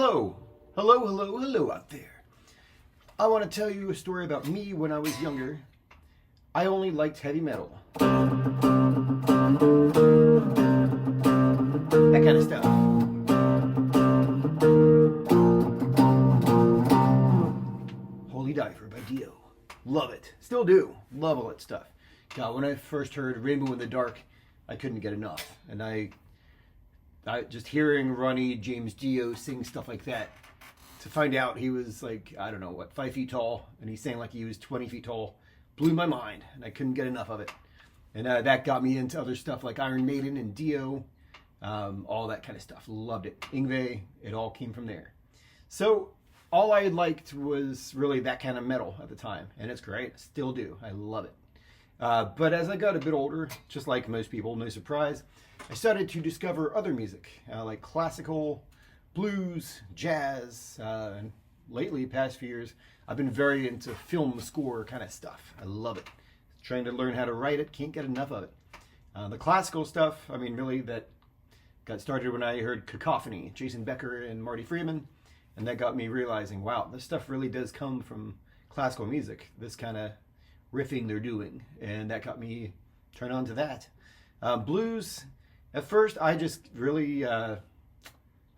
Hello, hello, hello, hello out there. I want to tell you a story about me when I was younger. I only liked heavy metal. That kind of stuff. Holy Diver by Dio. Love it. Still do. Love all that stuff. God, when I first heard Rainbow in the Dark, I couldn't get enough. And I just hearing Ronnie James Dio sing stuff like that, to find out he was like, I don't know what, 5 feet tall, and he sang like he was 20 feet tall, blew my mind, and I couldn't get enough of it. And that got me into other stuff like Iron Maiden and Dio, all that kind of stuff. Loved it. Yngwie, it all came from there. So all I liked was really that kind of metal at the time, and it's great. I still do. I love it. But as I got a bit older, just like most people, no surprise, I started to discover other music, like classical, blues, jazz, and lately, past few years, I've been very into film score kind of stuff. I love it. Trying to learn how to write it, can't get enough of it. The classical stuff, I mean, really, that got started when I heard Cacophony, Jason Becker and Marty Friedman, and that got me realizing, wow, this stuff really does come from classical music, this kind of riffing they're doing, and that got me turned on to that. Blues, at first I just really, I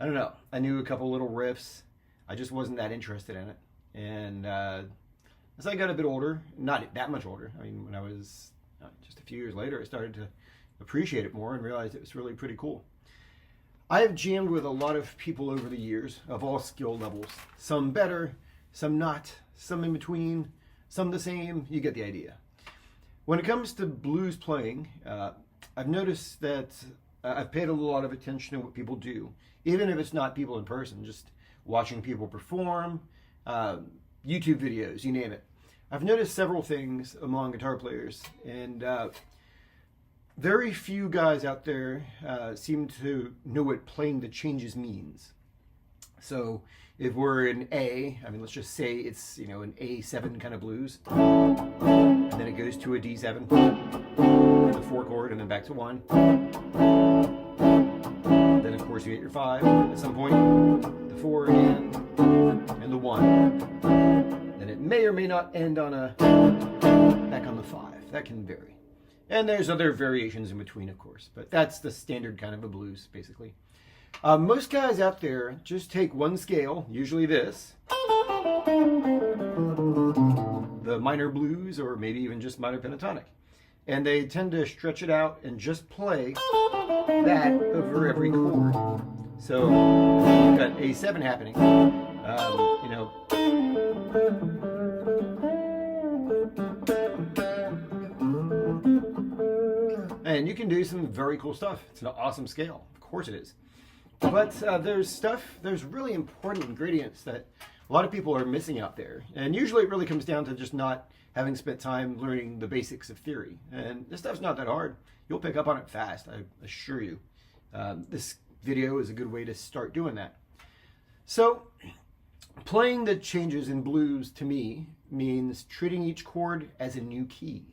don't know, I knew a couple little riffs, I just wasn't that interested in it, and as I got a bit older, not that much older, I mean when I was just a few years later, I started to appreciate it more and realized it was really pretty cool. I have jammed with a lot of people over the years of all skill levels, some better, some not, some in between, some the same, you get the idea. When it comes to blues playing, I've noticed that I've paid a lot of attention to what people do, even if it's not people in person, just watching people perform, YouTube videos, you name it. I've noticed several things among guitar players, and very few guys out there seem to know what playing the changes means. So if we're in A, I mean, let's just say it's, an A7 kind of blues, and then it goes to a D7, the 4 chord, and then back to 1. Then of course you hit your 5 at some point, the 4 again, and the 1. Then it may or may not end on back on the 5. That can vary. And there's other variations in between, of course, but that's the standard kind of a blues, basically. Most guys out there just take one scale, usually this, the minor blues, or maybe even just minor pentatonic, and they tend to stretch it out and just play that over every chord. So you've got A7 happening, and you can do some very cool stuff. It's an awesome scale, of course it is. But there's really important ingredients that a lot of people are missing out there. And usually it really comes down to just not having spent time learning the basics of theory. And this stuff's not that hard. You'll pick up on it fast, I assure you. This video is a good way to start doing that. So, playing the changes in blues to me means treating each chord as a new key.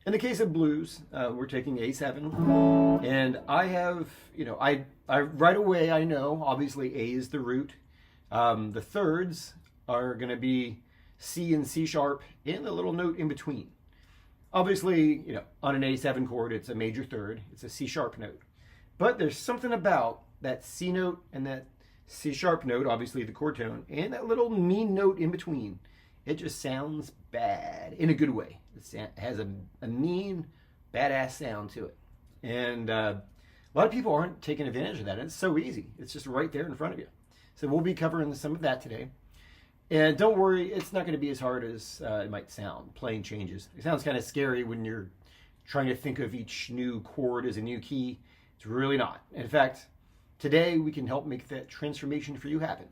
In the case of blues, we're taking A7, and I have, I right away I know, obviously A is the root. The thirds are going to be C and C sharp, and the little note in between. Obviously, on an A7 chord, it's a major third, it's a C sharp note. But there's something about that C note and that C sharp note, obviously the chord tone, and that little mean note in between. It just sounds bad, in a good way. It has a mean, badass sound to it. And a lot of people aren't taking advantage of that. It's so easy. It's just right there in front of you. So we'll be covering some of that today. And don't worry, it's not going to be as hard as it might sound, playing changes. It sounds kind of scary when you're trying to think of each new chord as a new key. It's really not. In fact, today we can help make that transformation for you happen.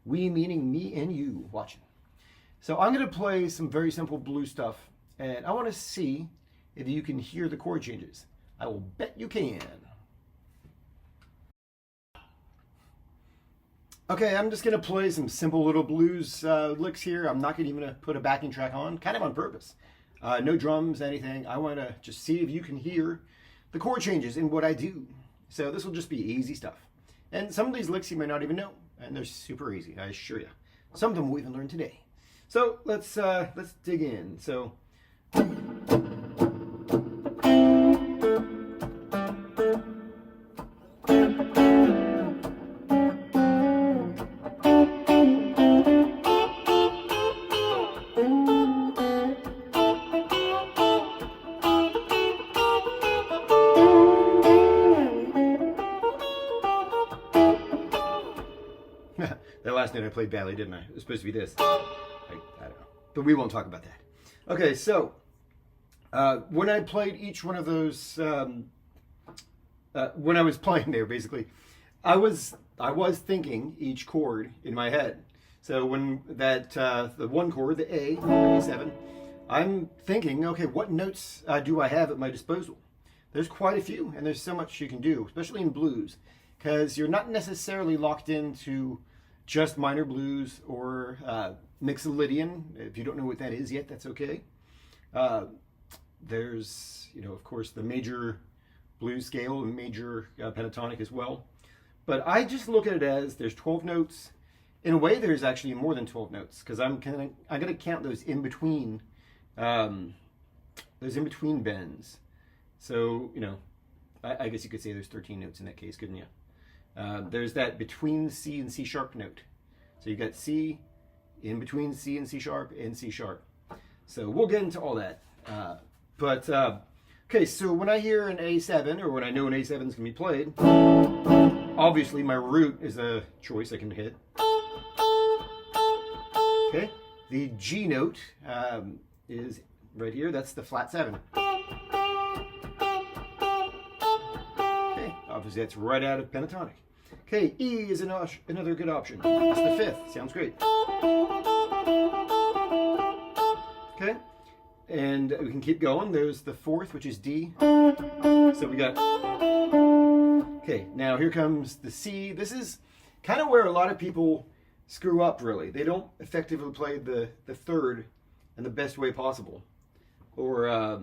We meaning me and you watching. So I'm going to play some very simple blues stuff, and I want to see if you can hear the chord changes. I will bet you can. Okay, I'm just going to play some simple little blues licks here. I'm not even going to put a backing track on, kind of on purpose. No drums, anything. I want to just see if you can hear the chord changes in what I do. So this will just be easy stuff. And some of these licks you might not even know, and they're super easy, I assure you. Some of them we'll even learn today. So let's dig in. So that last note I played badly, didn't I? It was supposed to be this. I don't know. But we won't talk about that. Okay, so when I played each one of those, when I was playing there, basically, I was thinking each chord in my head. So when the one chord, the A7, I'm thinking, okay, what notes do I have at my disposal? There's quite a few, and there's so much you can do, especially in blues, because you're not necessarily locked into just minor blues or Mixolydian. If you don't know what that is yet, that's okay. There's, of course, the major blues scale and major pentatonic as well. But I just look at it as there's 12 notes. In a way, there's actually more than 12 notes, because I'm going to count those in between bends. So, I guess you could say there's 13 notes in that case, couldn't you? There's that between C and C sharp note. So you've got C, in between C and C sharp, and C sharp. So we'll get into all that. Okay, so when I hear an A7, or when I know an A7 is going to be played, obviously my root is a choice I can hit. Okay, the G note is right here. That's the flat 7. Okay, obviously that's right out of pentatonic. Okay, E is another good option. That's the 5th. Sounds great. Okay, and we can keep going. There's the 4th, which is D. So we got... Okay, now here comes the C. This is kind of where a lot of people screw up, really. They don't effectively play the 3rd in the best way possible. Or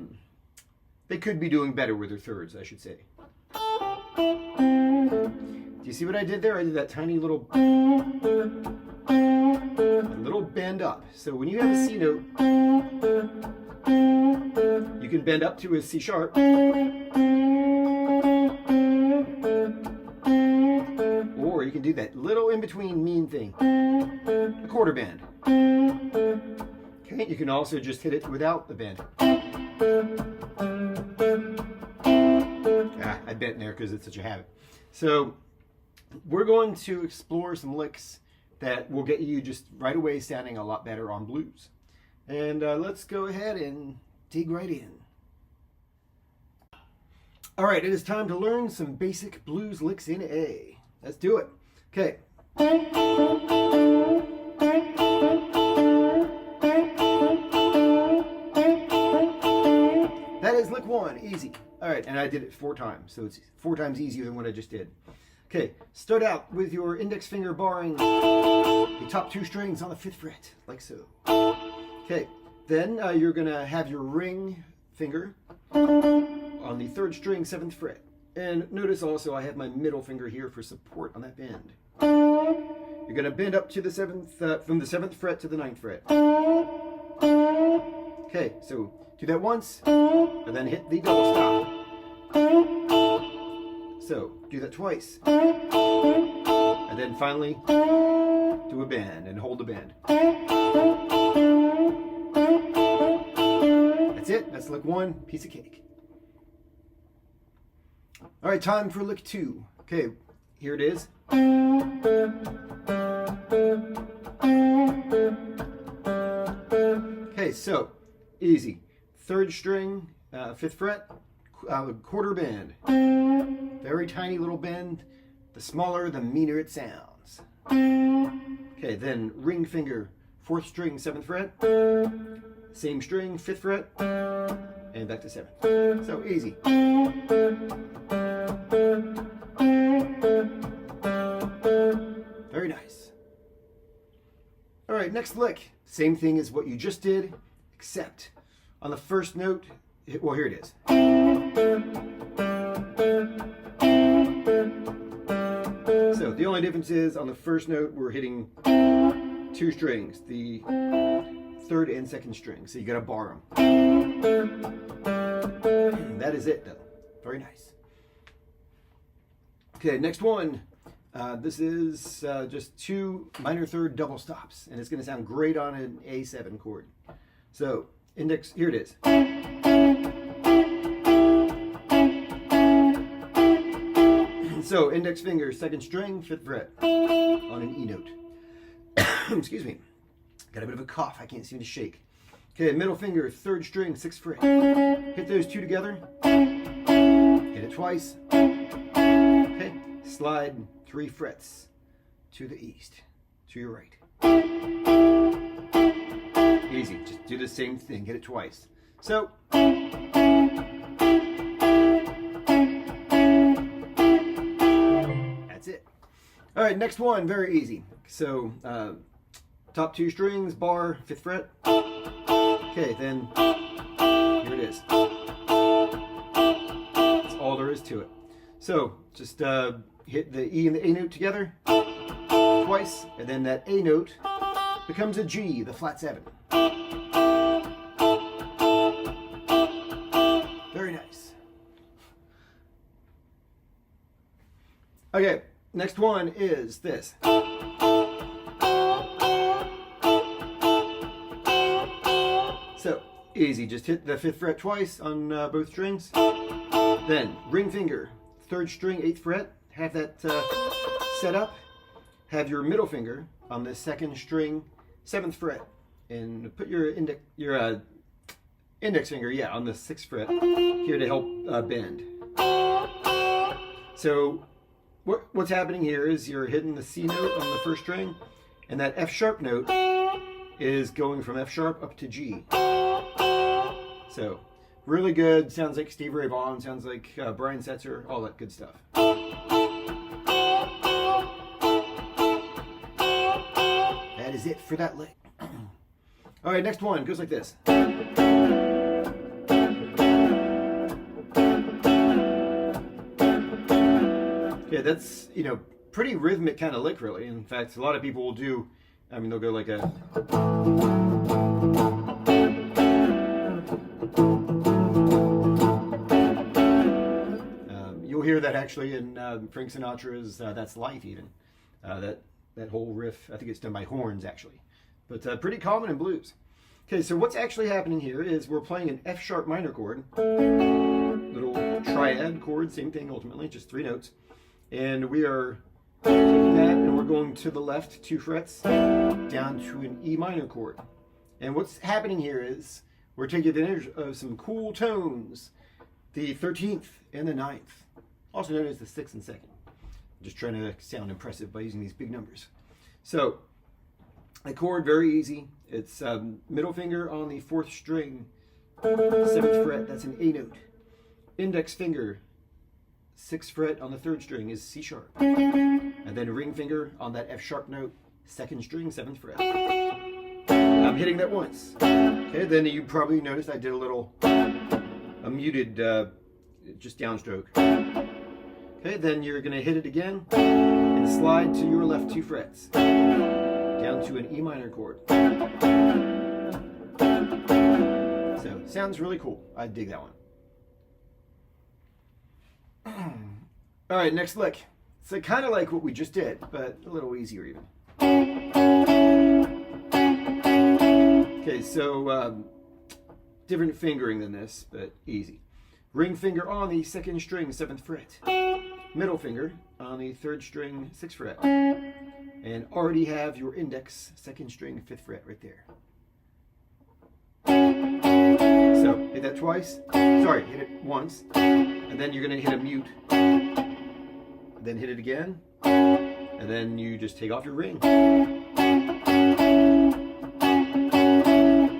they could be doing better with their 3rds, I should say. Do you see what I did there? I did that tiny little bend up. So when you have a C note, you can bend up to a C sharp, or you can do that little in-between mean thing, a quarter bend. Okay, you can also just hit it without the bend. I bent in there because it's such a habit. So we're going to explore some licks that will get you just right away sounding a lot better on blues. And let's go ahead and dig right in. All right, it is time to learn some basic blues licks in A. Let's do it. Okay. That is lick 1, easy. All right, and I did it 4 times, so it's 4 times easier than what I just did. Okay, start out with your index finger barring the top 2 strings on the 5th fret, like so. Okay, then you're gonna have your ring finger on the 3rd string, 7th fret. And notice also I have my middle finger here for support on that bend. You're gonna bend up to the 7th, from the 7th fret to the 9th fret. Okay, so do that once, and then hit the double stop. So, do that twice. And then finally, do a bend and hold the bend. That's it. That's lick 1, piece of cake. All right, time for lick 2. Okay, here it is. Okay, so, easy. 3rd string, 5th fret, quarter bend. Very tiny little bend. The smaller, the meaner it sounds. Okay, then ring finger, 4th string, 7th fret. Same string, 5th fret, and back to 7th. So easy. Very nice. All right, next lick. Same thing as what you just did, except on the 1st note, well, here it is. So The only difference is on the first note we're hitting 2 strings, the 3rd and 2nd string, so you gotta bar them. That is it though. Very nice. Okay, next one. This is just 2 minor 3rd double stops, and it's gonna sound great on an A7 chord. So index, here it is. So index finger, 2nd string, 5th fret on an E note. Excuse me. Got a bit of a cough. I can't seem to shake. Okay, middle finger, 3rd string, 6th fret. Hit those 2 together. Hit it twice. Okay, slide 3 frets to the east, to your right. Easy. Just do the same thing. Hit it twice. So. All right, next one, very easy. So, top 2 strings, bar, 5th fret. Okay, then here it is. That's all there is to it. So, just hit the E and the A note together twice, and then that A note becomes a G, the flat 7. Very nice. Okay. Next one is this. So, easy. Just hit the 5th fret twice on both strings. Then, ring finger, 3rd string, 8th fret. Have that set up. Have your middle finger on the 2nd string, 7th fret. And put your index finger, on the 6th fret here to help bend. So, what's happening here is you're hitting the C note on the 1st string, and that F sharp note is going from F sharp up to G. So, really good. Sounds like Stevie Ray Vaughan, sounds like Brian Setzer, all that good stuff. That is it for that lick. All right, next one goes like this. Yeah, that's, pretty rhythmic kind of lick, really. In fact, a lot of people will do, they'll go like a... You'll hear that actually in Frank Sinatra's That's Life, even. That whole riff, I think it's done by horns, actually. But pretty common in blues. Okay, so what's actually happening here is we're playing an F sharp minor chord. Little triad chord, same thing ultimately, just 3 notes. And we are taking that and we're going to the left 2 frets down to an E minor chord. And what's happening here is we're taking advantage of some cool tones. The 13th and the 9th, also known as the 6th and 2nd. I'm just trying to sound impressive by using these big numbers. So, a chord, very easy. It's middle finger on the 4th string, 7th fret, that's an A note. Index finger, 6th fret on the 3rd string is C sharp. And then ring finger on that F sharp note, 2nd string, 7th fret. I'm hitting that once. Okay, then you probably noticed I did a muted, just downstroke. Okay, then you're going to hit it again and slide to your left 2 frets down to an E minor chord. So, sounds really cool. I dig that one. All right, next lick. It's kind of like what we just did, but a little easier even. Okay, so different fingering than this, but easy. Ring finger on the 2nd string, 7th fret. Middle finger on the 3rd string, 6th fret. And already have your index, 2nd string, 5th fret right there. So, hit that twice. Sorry, hit it once. And then you're going to hit a mute. Then hit it again. And then you just take off your ring.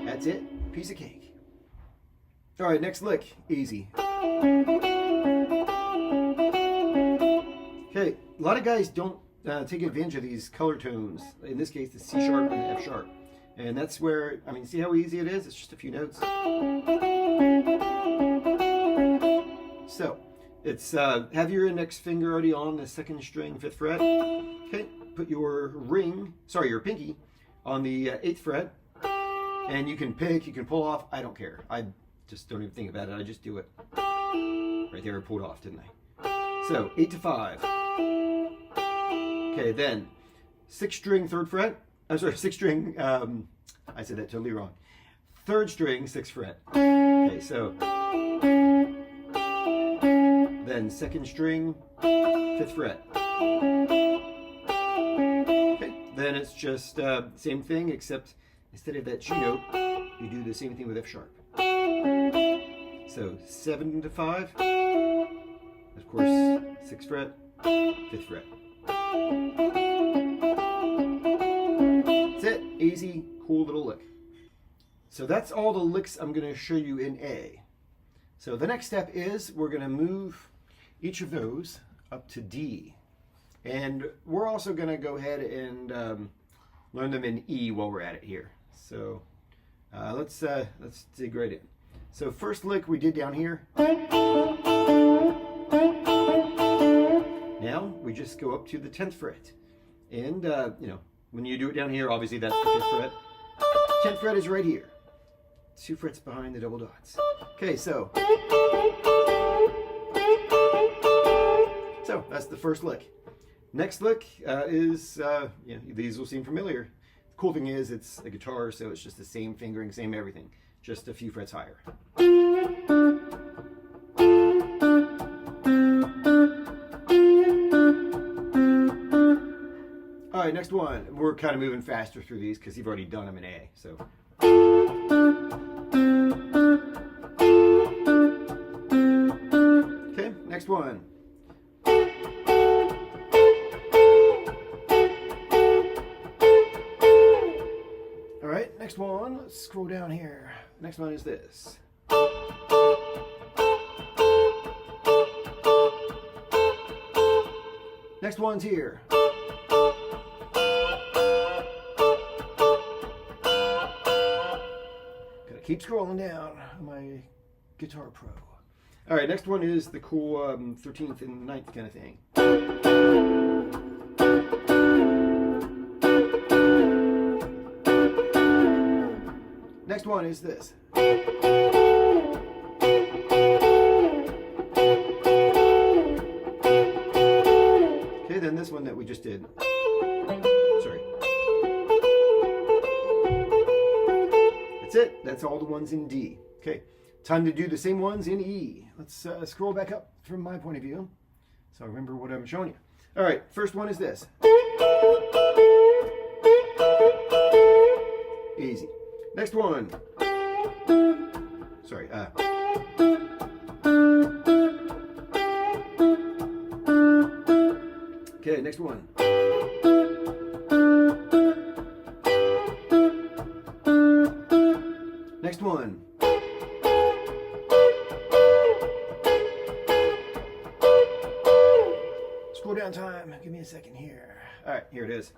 That's it. Piece of cake. All right, next lick. Easy. Okay, a lot of guys don't take advantage of these color tones. In this case, the C sharp and the F sharp. And that's where, see how easy it is? It's just a few notes. So, It's have your index finger already on the 2nd string, 5th fret. Okay, put your your pinky on the 8th fret, and you can pick, you can pull off. I don't care. I just don't even think about it. I just do it. Right there, I pulled off, didn't I? So 8 to 5. Okay, then 6th string, 3rd fret. I'm sorry, 6th string. I said that totally wrong. 3rd string, 6th fret. Okay, so then 2nd string, 5th fret. Okay, then it's just same thing, except instead of that G note, you do the same thing with F sharp. So 7 to 5, of course, 6th fret, 5th fret. That's it. Easy, cool little lick. So that's all the licks I'm going to show you in A. So the next step is we're going to move each of those up to D. And we're also going to go ahead and learn them in E while we're at it here. So let's dig right in. So first lick we did down here. Now we just go up to the 10th fret. And, you know, when you do it down here, obviously that's the 5th fret. 10th fret is right here. 2 frets behind the double dots. Okay, so that's the first lick. Next lick is, you know, these will seem familiar. The cool thing is it's a guitar, so it's just the same fingering, same everything, just a few frets higher. All right, next one. We're kind of moving faster through these because you've already done them in A. So. Okay, next one. All right, next one. Let's scroll down here. Next one is this. Next one's here. Keep scrolling down on my Guitar Pro. All right, next one is the cool 13th and 9th kind of thing. Next one is this. Okay, then this one that we just did. Sorry. That's it. That's all the ones in D. Okay, time to do the same ones in E. Let's scroll back up from my point of view so I remember what I'm showing you. All right, first one is this. Easy. Next one. Sorry. Okay, next one. Next one. Scroll down time. Give me a second here. All right, here it is.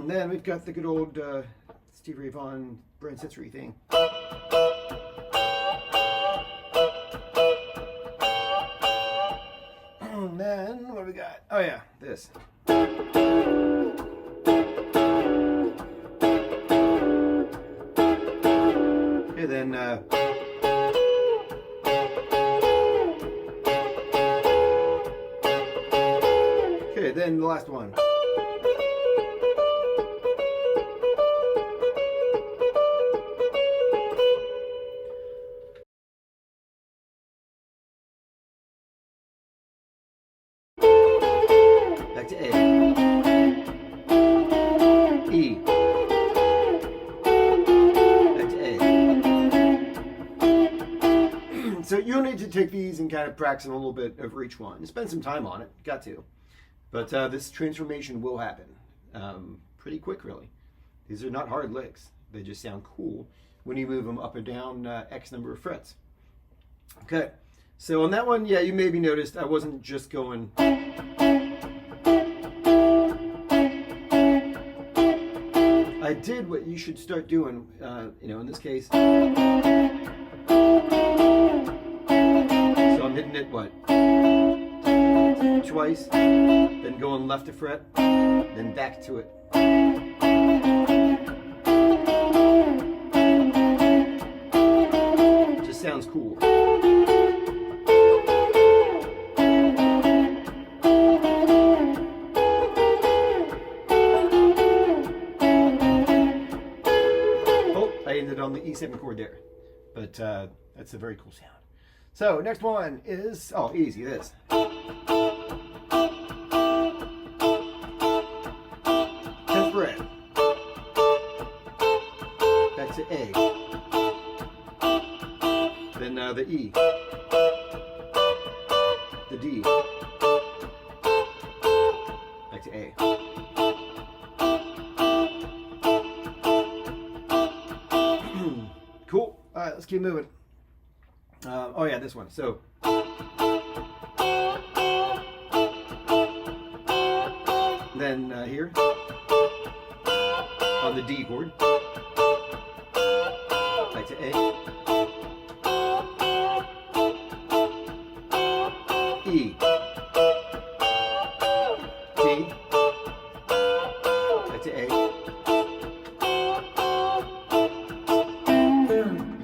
Then we've got the good old Stevie Ray Vaughan Brand Sensory thing. Then what do we got? Oh yeah, this. Okay, then okay, then the last one. Back to A. E. Back to A. So you'll need to take these and kind of practice a little bit over each one. Spend some time on it. Got to. But this transformation will happen pretty quick, really. These are not hard licks. They just sound cool when you move them up and down X number of frets. Okay. So on that one, yeah, you maybe noticed I wasn't just going... I I did what you should start doing, in this case. So I'm hitting it, what? Twice, then going left to fret, then back to it. Just sounds cool. On the E7 chord there, but that's a very cool sound. So next one is easy. This 10th fret, back to A, then the E, the D, back to A. Cool. All right, let's keep moving. This one. So, then here on the D chord, back to A, E, D, back to A.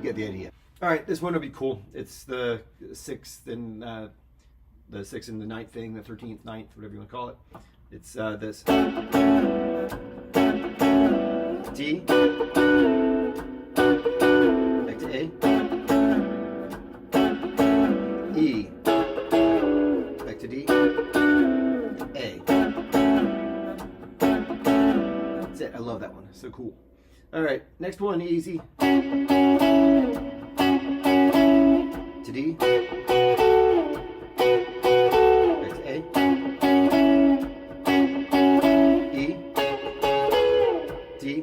Get the idea. All right, this one will be cool. It's the 6th and the 6th and the 9th thing, the 13th, 9th, whatever you want to call it. It's this D, back to A, E, back to D, A. That's it. I love that one. So cool. All right, next one, easy. To D, back to A, E, D,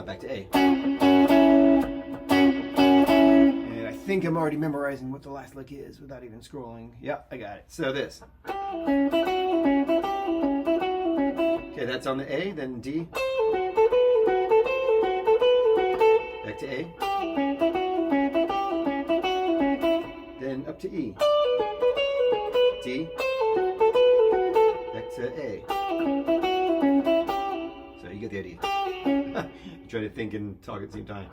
back to A. And I think I'm already memorizing what the last lick is without even scrolling. Yep, I got it. So this. Okay, that's on the A, then D, back to A, then up to E, D, back to A. So you get the idea. You try to think and talk at the same time.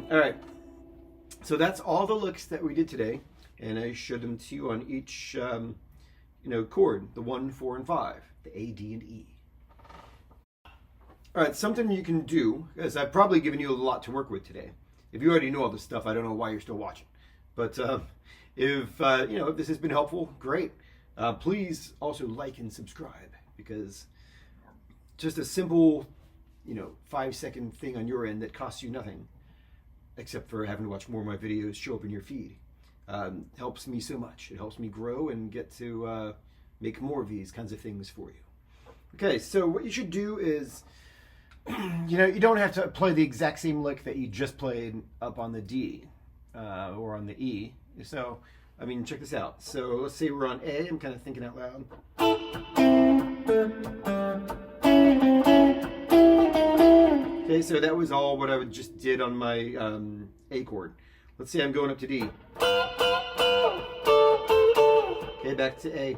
All right. So that's all the licks that we did today, and I showed them to you on each, chord, the 1, 4, and 5, the A, D, and E. All right, something you can do, as I've probably given you a lot to work with today. If you already know all this stuff, I don't know why you're still watching. But if this has been helpful, great. Please also like and subscribe, because just a simple, 5-second thing on your end that costs you nothing, except for having to watch more of my videos show up in your feed, helps me so much. It helps me grow and get to make more of these kinds of things for you. Okay, so what you should do is, you don't have to play the exact same lick that you just played up on the D or on the E. So, check this out. So let's say we're on A. I'm kind of thinking out loud. Okay, so that was all what I just did on my A chord. Let's say I'm going up to D. Okay, back to A.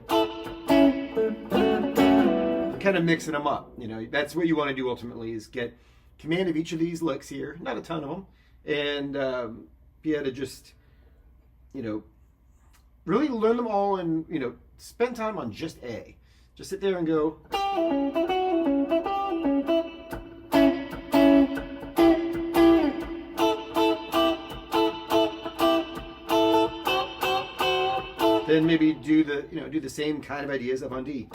Kind of mixing them up. That's what you want to do ultimately, is get command of each of these licks here, not a ton of them, and be able to just, really learn them all and, spend time on just A. Just sit there and go. Then maybe do the same kind of ideas up on D.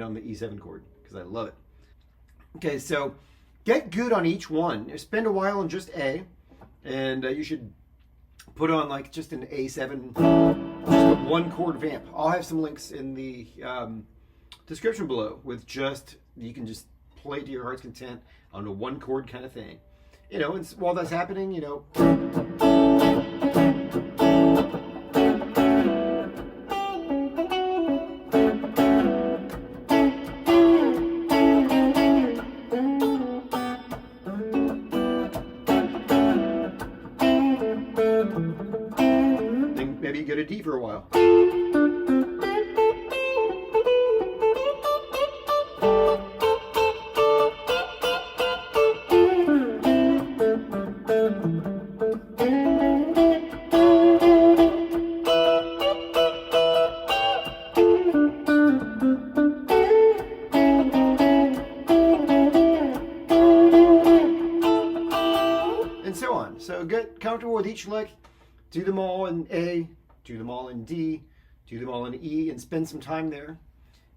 On the E7 chord because I love it. Okay, so get good on each one. Spend a while on just A, and you should put on just an A7, just one chord vamp. I'll have some links in the description below with you can just play to your heart's content on a one chord kind of thing. You know, and while that's happening, you know. Then maybe you go to D for a while. And so on. So get comfortable with each lick. Do them all in A, do them all in D, do them all in E, and spend some time there.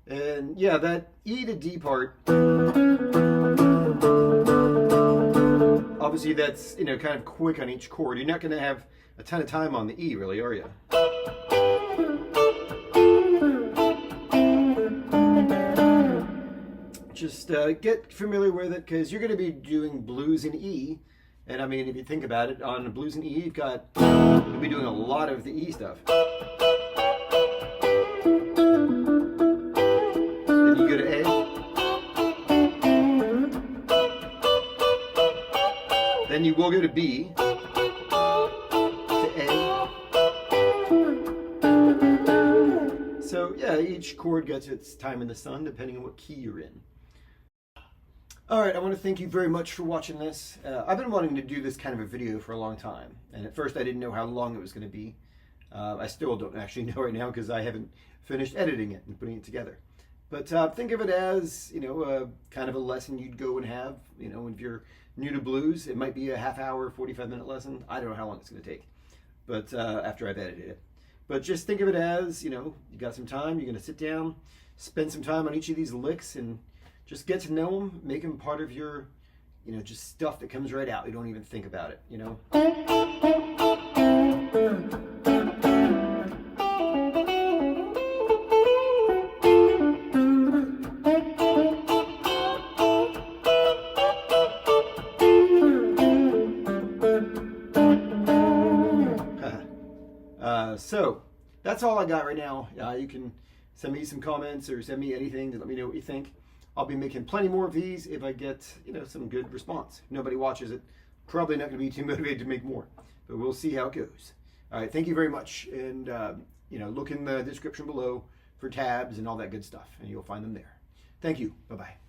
And yeah, that E to D part, obviously that's, you know, kind of quick on each chord. You're not going to have a ton of time on the E, really, are you? Just get familiar with it, because you're going to be doing blues in E. And I mean, if you think about it, on blues and E, you'll be doing a lot of the E stuff. Then you go to A. Then you will go to B. To A. So yeah, each chord gets its time in the sun, depending on what key you're in. All right, I want to thank you very much for watching this. I've been wanting to do this kind of a video for a long time, and at first I didn't know how long it was going to be. I still don't actually know right now, because I haven't finished editing it and putting it together. But think of it as, you know, kind of a lesson you'd go and have. You know, if you're new to blues, it might be a half-hour, 45-minute lesson. I don't know how long it's going to take, but after I've edited it. But just think of it as, you know, you got some time, you're going to sit down, spend some time on each of these licks, and just get to know them, make them part of your, you know, just stuff that comes right out. You don't even think about it, you know. So that's all I got right now. You can send me some comments or send me anything to let me know what you think. I'll be making plenty more of these if I get, you know, some good response. If nobody watches it, probably not going to be too motivated to make more, but we'll see how it goes. All right, thank you very much, and you know, look in the description below for tabs and all that good stuff, and you'll find them there. Thank you. Bye bye.